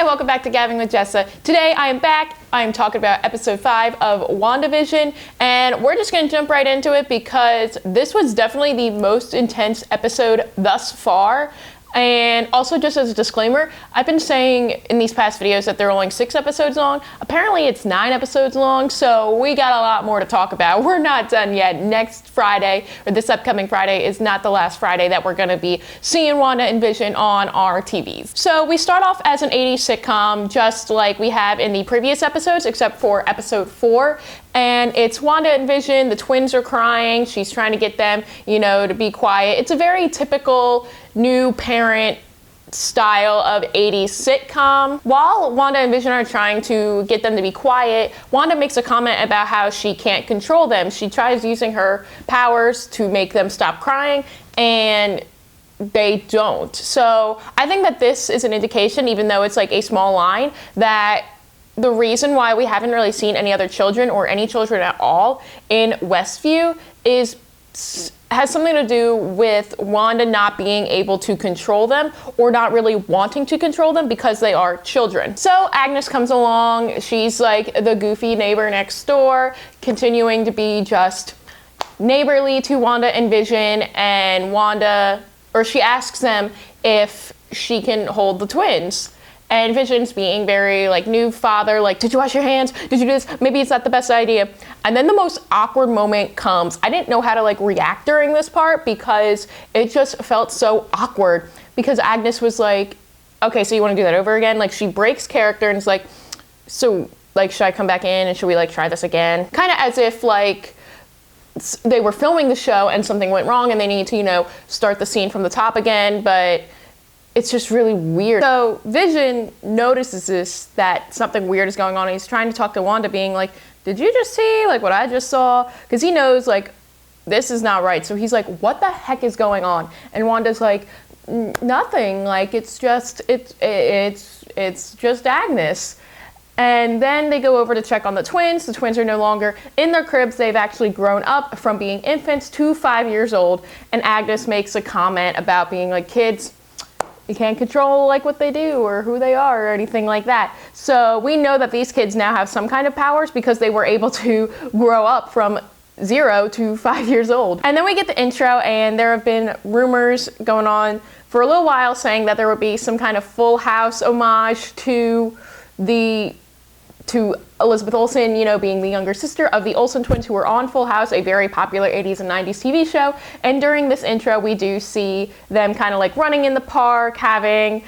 welcome back to Gabbin with Jessa. Today I am back. I am talking about episode 5 of WandaVision, and we're just going to jump right into it because this was definitely the most intense episode thus far. And also, just as a disclaimer, I've been saying in these past videos that they're only 6 episodes long. Apparently it's 9 episodes long, so we got a lot more to talk about. We're not done yet. Next Friday, or this upcoming Friday, is not the last Friday that we're going to be seeing Wanda and Vision on our TVs. So we start off as an 80s sitcom, just like we have in the previous episodes, except for episode 4. And it's Wanda and Vision, the twins are crying, she's trying to get them, to be quiet. It's a very typical new parent style of 80s sitcom. While Wanda and Vision are trying to get them to be quiet, Wanda makes a comment about how she can't control them. She tries using her powers to make them stop crying, and they don't. So I think that this is an indication, even though it's like a small line, that the reason why we haven't really seen any other children or any children at all in Westview has something to do with Wanda not being able to control them or not really wanting to control them because they are children. So Agnes comes along. She's like the goofy neighbor next door, continuing to be just neighborly to Wanda and Vision, and she asks them if she can hold the twins. And Vision's being very new father, did you wash your hands? Did you do this? Maybe it's not the best idea. And then the most awkward moment comes. I didn't know how to react during this part because it just felt so awkward, because Agnes was like, okay, so you want to do that over again? She breaks character and is like, so should I come back in and should we try this again? Kind of as if they were filming the show and something went wrong and they need to, start the scene from the top again, but it's just really weird. So Vision notices that something weird is going on, and he's trying to talk to Wanda, being like, did you just see what I just saw? Because he knows this is not right. So he's like, what the heck is going on? And Wanda's like, nothing. It's just Agnes. And then they go over to check on the twins. The twins are no longer in their cribs. They've actually grown up from being infants to 5 years old. And Agnes makes a comment about being kids, you can't control what they do or who they are or anything like that. So we know that these kids now have some kind of powers because they were able to grow up from 0 to 5 years old. And then we get the intro, and there have been rumors going on for a little while saying that there would be some kind of Full House homage to Elizabeth Olsen, being the younger sister of the Olsen twins who were on Full House, a very popular 80s and 90s TV show. And during this intro, we do see them kind of running in the park, having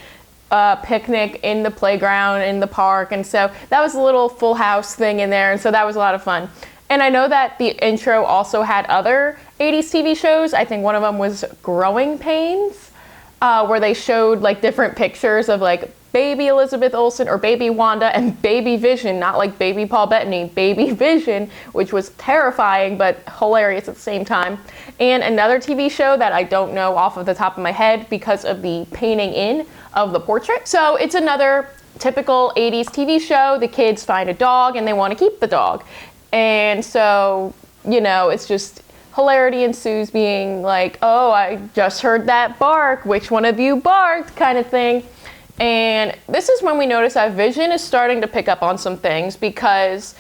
a picnic in the playground in the park. And so that was a little Full House thing in there. And so that was a lot of fun. And I know that the intro also had other 80s TV shows. I think one of them was Growing Pains, where they showed different pictures of baby Elizabeth Olsen or baby Wanda and baby Vision, not baby Paul Bettany, baby Vision, which was terrifying but hilarious at the same time. And another TV show that I don't know off of the top of my head because of the painting in of the portrait. So it's another typical 80s TV show. The kids find a dog and they want to keep the dog. And so, it's just hilarity ensues, being oh, I just heard that bark. Which one of you barked? Kind of thing. And this is when we notice that Vision is starting to pick up on some things, because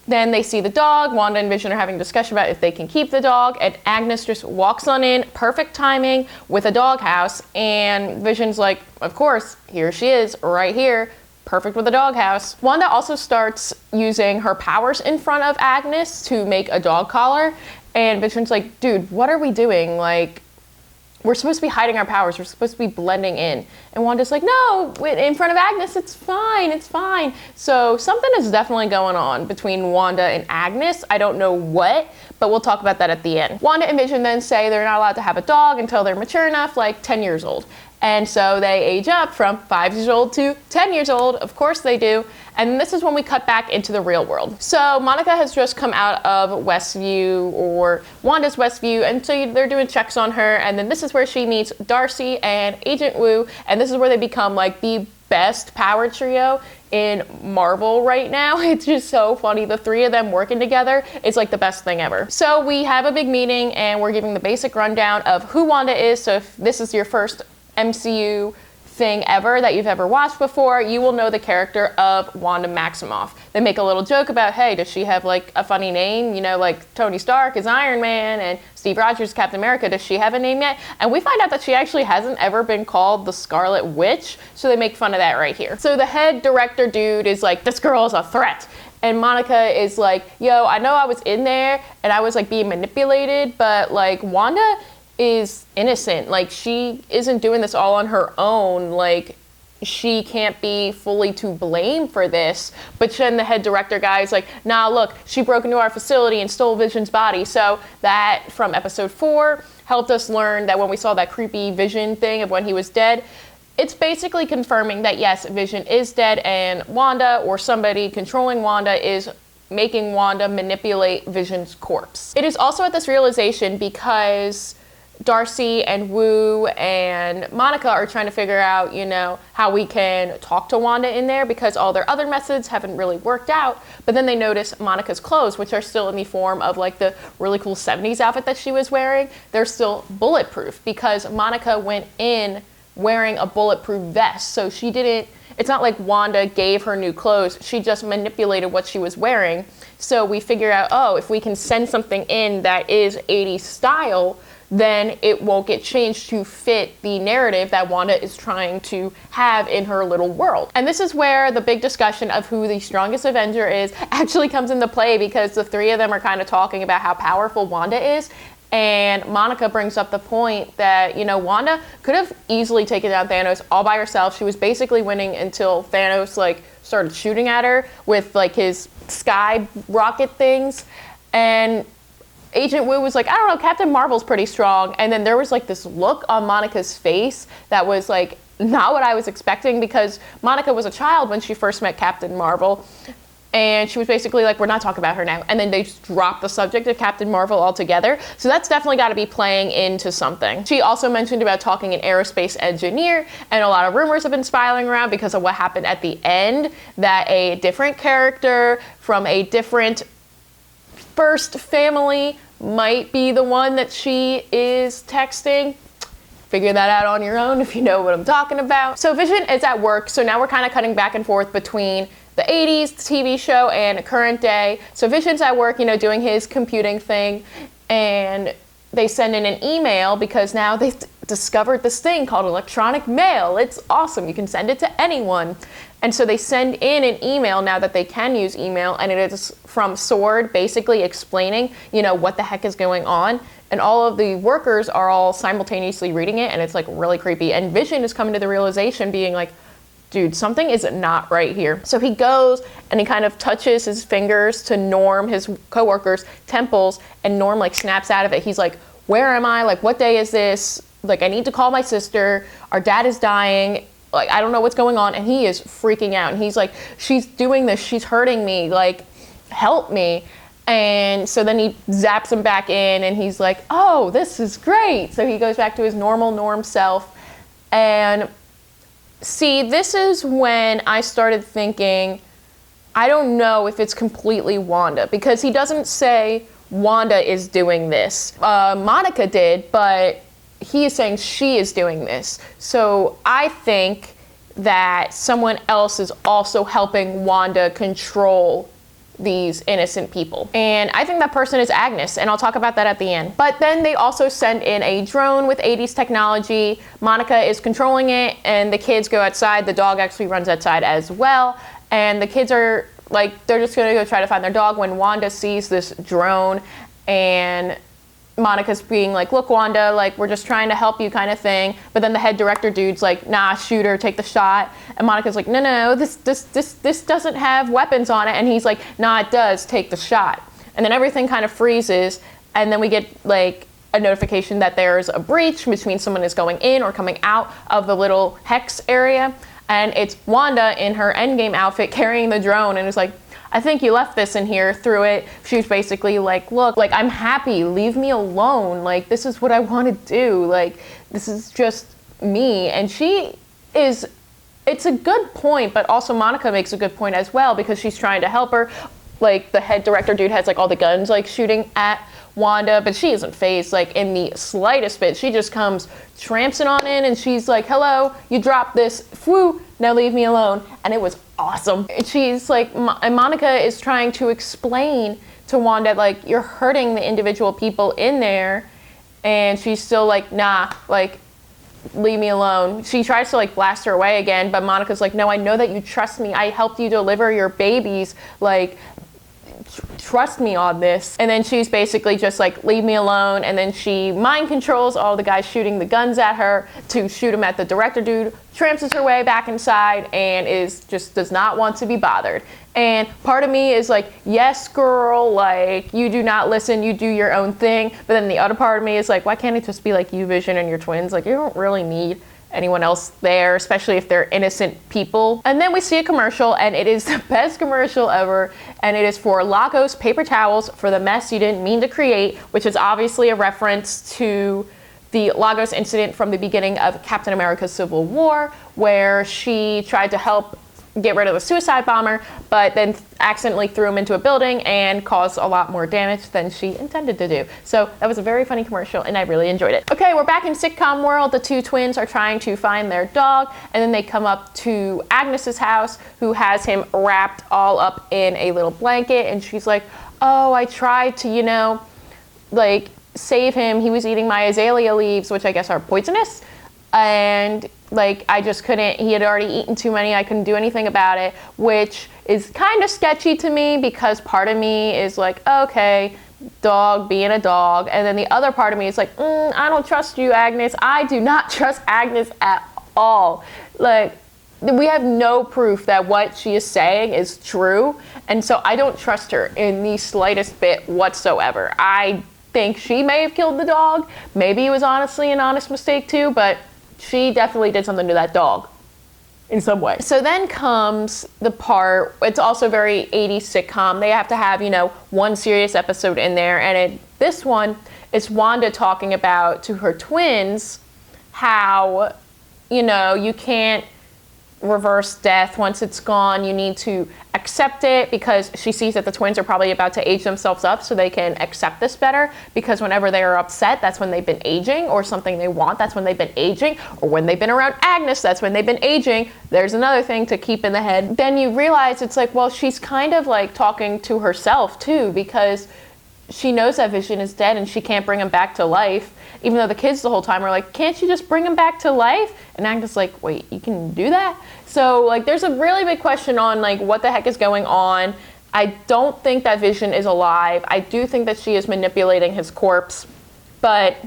then they see the dog. Wanda and Vision are having a discussion about if they can keep the dog, and Agnes just walks on in, perfect timing, with a doghouse, and Vision's like, of course, here she is, right here, perfect with a doghouse. Wanda also starts using her powers in front of Agnes to make a dog collar, and Vision's like, dude, what are we doing? We're supposed to be hiding our powers. We're supposed to be blending in. And Wanda's like, no, in front of Agnes, it's fine, it's fine. So something is definitely going on between Wanda and Agnes. I don't know what, but we'll talk about that at the end. Wanda and Vision then say they're not allowed to have a dog until they're mature enough, 10 years old. And so they age up from 5 years old to 10 years old. Of course they do. And this is when we cut back into the real world. So Monica has just come out of Westview, or Wanda's Westview, and so they're doing checks on her. And then this is where she meets Darcy and Agent Woo. And this is where they become the best power trio in Marvel right now. It's just so funny. The three of them working together is the best thing ever. So we have a big meeting, and we're giving the basic rundown of who Wanda is. So if this is your first MCU thing ever that you've ever watched before, you will know the character of Wanda Maximoff. They make a little joke about, hey, does she have like a funny name? You know, like Tony Stark is Iron Man and Steve Rogers is Captain America. Does she have a name yet? And we find out that she actually hasn't ever been called the Scarlet Witch, so they make fun of that right here. So the head director dude is like, this girl is a threat. And Monica is like, yo, I know I was in there and I was like being manipulated, but like Wanda is innocent. Like, she isn't doing this all on her own. Like, she can't be fully to blame for this. But then the head director guy is like, nah, look, she broke into our facility and stole Vision's body. So that, from episode 4, helped us learn that when we saw that creepy Vision thing of when he was dead, it's basically confirming that yes, Vision is dead, and Wanda, or somebody controlling Wanda, is making Wanda manipulate Vision's corpse. It is also at this realization because Darcy and Wu and Monica are trying to figure out, you know, how we can talk to Wanda in there, because all their other methods haven't really worked out. But then they notice Monica's clothes, which are still in the form of like the really cool 70s outfit that she was wearing. They're still bulletproof because Monica went in wearing a bulletproof vest. So she didn't, it's not like Wanda gave her new clothes. She just manipulated what she was wearing. So we figure out, oh, if we can send something in that is 80s style, then it won't get changed to fit the narrative that Wanda is trying to have in her little world. And this is where the big discussion of who the strongest Avenger is actually comes into play, because the three of them are kind of talking about how powerful Wanda is. And Monica brings up the point that, you know, Wanda could have easily taken down Thanos all by herself. She was basically winning until Thanos like started shooting at her with like his sky rocket things. And Agent Wu was like, I don't know, Captain Marvel's pretty strong. And then there was like this look on Monica's face that was like not what I was expecting, because Monica was a child when she first met Captain Marvel. And she was basically like, we're not talking about her now. And then they just dropped the subject of Captain Marvel altogether. So that's definitely got to be playing into something. She also mentioned about talking an aerospace engineer, and a lot of rumors have been spiraling around because of what happened at the end, that a different character from a different first family might be the one that she is texting. Figure that out on your own if you know what I'm talking about. So Vision is at work. So now we're kind of cutting back and forth between the 80s, the TV show, and current day. So Vision's at work, you know, doing his computing thing, and they send in an email because now they've discovered this thing called electronic mail. It's awesome. You can send it to anyone. And so they send in an email now that they can use email, and it is from SWORD, basically explaining, you know, what the heck is going on. And all of the workers are all simultaneously reading it, and it's like really creepy. And Vision is coming to the realization, being like, dude, something is not right here. So he goes and he kind of touches his fingers to Norm, his coworker's temples, and Norm like snaps out of it. He's like, where am I? Like, what day is this? Like, I need to call my sister. Our dad is dying. Like, I don't know what's going on. And he is freaking out. And he's like, she's doing this. She's hurting me. Like, help me. And so then he zaps him back in, and he's like, oh, this is great. So he goes back to his normal Norm self. And see, this is when I started thinking, I don't know if it's completely Wanda, because he doesn't say Wanda is doing this. Monica did, but he is saying she is doing this. So I think that someone else is also helping Wanda control these innocent people. And I think that person is Agnes, and I'll talk about that at the end. But then they also send in a drone with 80s technology. Monica is controlling it, and the kids go outside. The dog actually runs outside as well. And the kids are like, they're just gonna go try to find their dog when Wanda sees this drone, and Monica's being like, look, Wanda, like, we're just trying to help you kind of thing. But then the head director dude's like, nah, shoot her, take the shot. And Monica's like, no, this doesn't have weapons on it. And he's like, nah, it does, take the shot. And then everything kind of freezes. And then we get like a notification that there's a breach, which means someone is going in or coming out of the little hex area. And it's Wanda in her Endgame outfit carrying the drone, and it's like, I think you left this in here, threw it. She was basically like, look, like, I'm happy, leave me alone. Like, this is what I want to do. Like, this is just me. And she is, it's a good point, but also Monica makes a good point as well, because she's trying to help her. Like, the head director dude has like all the guns like shooting at Wanda, but she isn't fazed like in the slightest bit. She just comes tramping on in and she's like, hello, you dropped this, whoo, now leave me alone. And it was awesome. She's like, and Monica is trying to explain to Wanda, like, you're hurting the individual people in there. And she's still like, nah, like, leave me alone. She tries to like blast her away again, but Monica's like, no, I know that you trust me. I helped you deliver your babies. Like, trust me on this. And then she's basically just like, leave me alone. And then she mind controls all the guys shooting the guns at her to shoot them at the director dude, tramps her way back inside and does not want to be bothered. And part of me is like, yes, girl, like, you do not listen, you do your own thing. But then the other part of me is like, why can't it just be like you, Vision, and your twins? Like, you don't really need anyone else there, especially if they're innocent people. And then we see a commercial, and it is the best commercial ever, and it is for Lagos paper towels for the mess you didn't mean to create, which is obviously a reference to the Lagos incident from the beginning of Captain America's Civil War, where she tried to help get rid of a suicide bomber, but then accidentally threw him into a building and caused a lot more damage than she intended to do. So that was a very funny commercial and I really enjoyed it. Okay, we're back in sitcom world. The two twins are trying to find their dog, and then they come up to Agnes's house, who has him wrapped all up in a little blanket, and she's like, oh, I tried to, like, save him. He was eating my azalea leaves, which I guess are poisonous. And like, I just couldn't, he had already eaten too many, I couldn't do anything about it, which is kind of sketchy to me because part of me is like, okay, dog being a dog. And then the other part of me is like, I don't trust you, Agnes. I do not trust Agnes at all. Like, we have no proof that what she is saying is true. And so I don't trust her in the slightest bit whatsoever. I think she may have killed the dog. Maybe it was honestly an honest mistake too, but she definitely did something to that dog in some way. So then comes the part, it's also very 80s sitcom. They have to have, one serious episode in there. And this one is Wanda talking about to her twins how, you can't reverse death once it's gone. You need to accept it, because she sees that the twins are probably about to age themselves up so they can accept this better, because whenever they are upset, that's when they've been aging, or something they want, that's when they've been aging, or when they've been around Agnes, that's when they've been aging. There's another thing to keep in the head. Then you realize it's like, well, she's kind of like talking to herself too, because she knows that Vision is dead and she can't bring him back to life, even though the kids the whole time are like, can't you just bring him back to life? And Agnes like, wait, you can do that? So like, there's a really big question on like, what the heck is going on? I don't think that Vision is alive. I do think that she is manipulating his corpse, but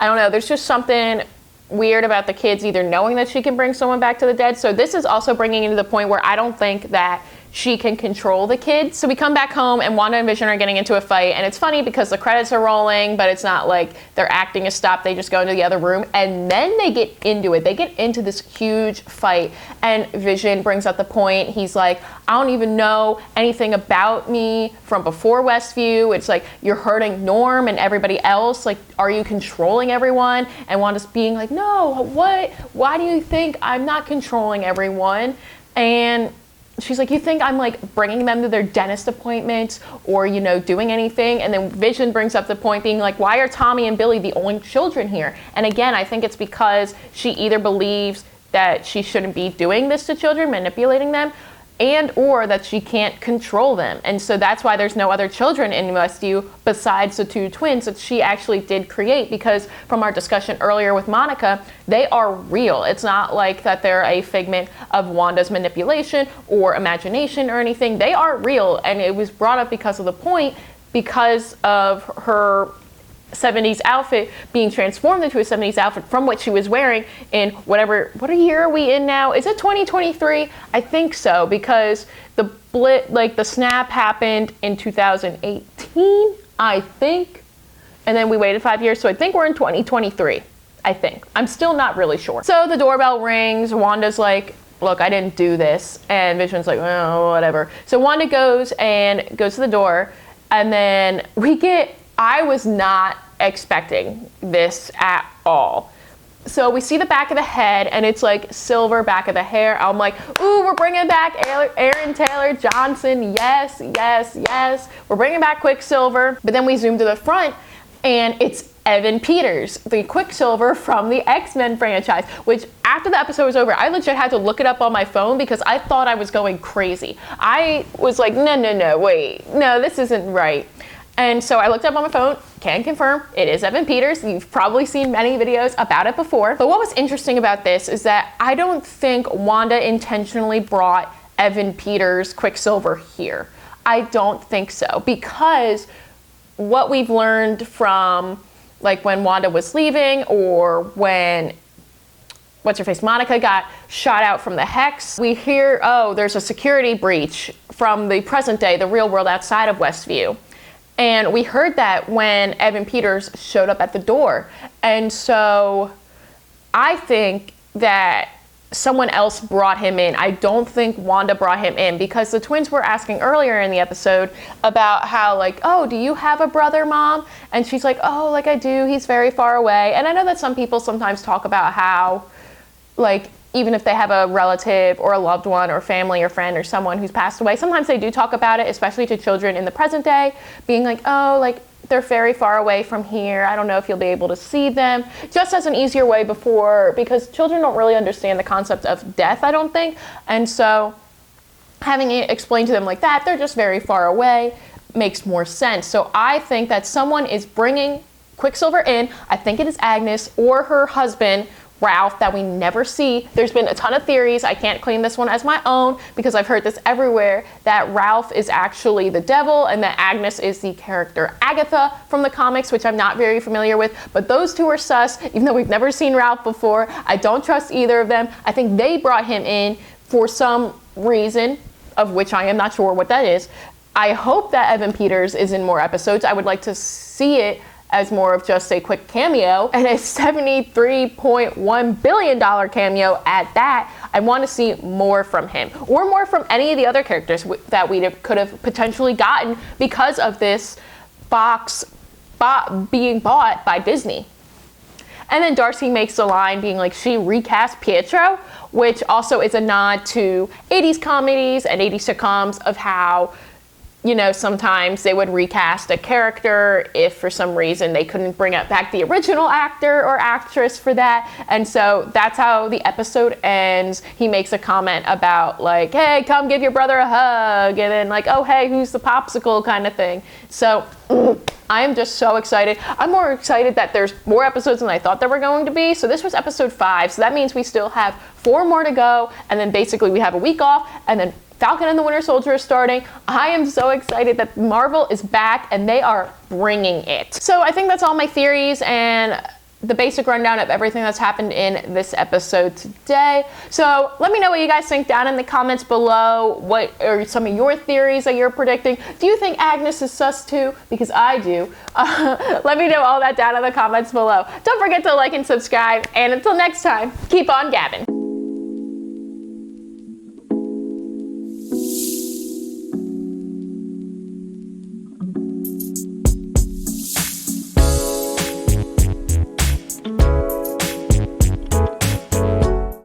I don't know. There's just something weird about the kids either knowing that she can bring someone back to the dead. So this is also bringing into the point where I don't think that she can control the kids. So we come back home and Wanda and Vision are getting into a fight, and it's funny because the credits are rolling, but it's not like their acting is stopped. They just go into the other room and then they get into it. They get into this huge fight, and Vision brings up the point. He's like, I don't even know anything about me from before Westview. It's like, you're hurting Norm and everybody else. Like, are you controlling everyone? And Wanda's being like, no, what? Why do you think I'm not controlling everyone? And she's like, you think I'm like bringing them to their dentist appointments or, doing anything? And then Vision brings up the point being like, why are Tommy and Billy the only children here? And again, I think it's because she either believes that she shouldn't be doing this to children, manipulating them, and or that she can't control them. And so that's why there's no other children in Westview besides the two twins that she actually did create, because from our discussion earlier with Monica, they are real. It's not like that they're a figment of Wanda's manipulation or imagination or anything. They are real, and it was brought up because of the point, because of her 70s outfit being transformed into a 70s outfit from what she was wearing in what year are we in now? Is it 2023? I think so, because the snap happened in 2018, I think. And then we waited 5 years, so I think we're in 2023, I think. I'm still not really sure. So the doorbell rings, Wanda's like, look, I didn't do this. And Vision's like, oh, whatever. So Wanda goes to the door, and then I was not expecting this at all. So we see the back of the head, and it's like silver back of the hair. I'm like, ooh, we're bringing back Aaron Taylor Johnson. Yes, yes, yes. We're bringing back Quicksilver. But then we zoom to the front, and it's Evan Peters, the Quicksilver from the X-Men franchise, which after the episode was over, I legit had to look it up on my phone because I thought I was going crazy. I was like, no, wait, no, this isn't right. And so I looked up on my phone, can confirm, it is Evan Peters. You've probably seen many videos about it before. But what was interesting about this is that I don't think Wanda intentionally brought Evan Peters Quicksilver here. I don't think so, because what we've learned from like when Wanda was leaving, or when Monica got shot out from the Hex, we hear, oh, there's a security breach from the present day, the real world outside of Westview. And we heard that when Evan Peters showed up at the door. And so I think that someone else brought him in. I don't think Wanda brought him in, because the twins were asking earlier in the episode about how, like, oh, do you have a brother, Mom? And she's like, oh, like I do, he's very far away. And I know that some people sometimes talk about how, like, even if they have a relative or a loved one or family or friend or someone who's passed away, sometimes they do talk about it, especially to children in the present day, being like, oh, like, they're very far away from here. I don't know if you'll be able to see them. Just as an easier way before, because children don't really understand the concept of death, I don't think. And so having it explained to them like that, they're just very far away, makes more sense. So I think that someone is bringing Quicksilver in. I think it is Agnes or her husband, Ralph, that we never see. There's been a ton of theories. I can't claim this one as my own because I've heard this everywhere, that Ralph is actually the devil and that Agnes is the character Agatha from the comics, which I'm not very familiar with. But those two are sus, even though we've never seen Ralph before. I don't trust either of them. I think they brought him in for some reason, of which I am not sure what that is. I hope that Evan Peters is in more episodes. I would like to see it as more of just a quick cameo, and a $73.1 billion cameo at that. I want to see more from him, or more from any of the other characters that we could have potentially gotten because of this box being bought by Disney. And then Darcy makes the line being like, she recast Pietro, which also is a nod to 80s comedies and 80s sitcoms of how, you know, sometimes they would recast a character if for some reason they couldn't bring back the original actor or actress for that. And so that's how the episode ends. He makes a comment about like, hey, come give your brother a hug. And then like, oh, hey, who's the popsicle kind of thing. So I am just so excited. I'm more excited that there's more episodes than I thought there were going to be. So this was episode 5. So that means we still have 4 more to go. And then basically we have a week off, and then Falcon and the Winter Soldier is starting. I am so excited that Marvel is back and they are bringing it. So I think that's all my theories and the basic rundown of everything that's happened in this episode today. So let me know what you guys think down in the comments below. What are some of your theories that you're predicting? Do you think Agnes is sus too? Because I do. Let me know all that down in the comments below. Don't forget to like and subscribe. And until next time, keep on gabbing.